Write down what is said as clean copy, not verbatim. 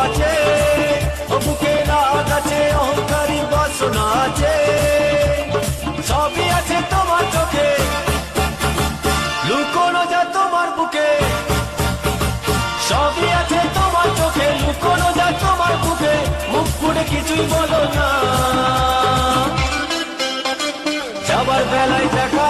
আছে, ও বুকে রাগ আছে, অহংকারী বাসনা আছে, সবই আছে তোমার চোখে, লুকোনো যা তোমার বুকে, সবই আছে তোমার চোখে, লুকোনো যা তোমার বুকে, মুখ ফুটে কিছুই বলো না, যাবার বেলায় দেখা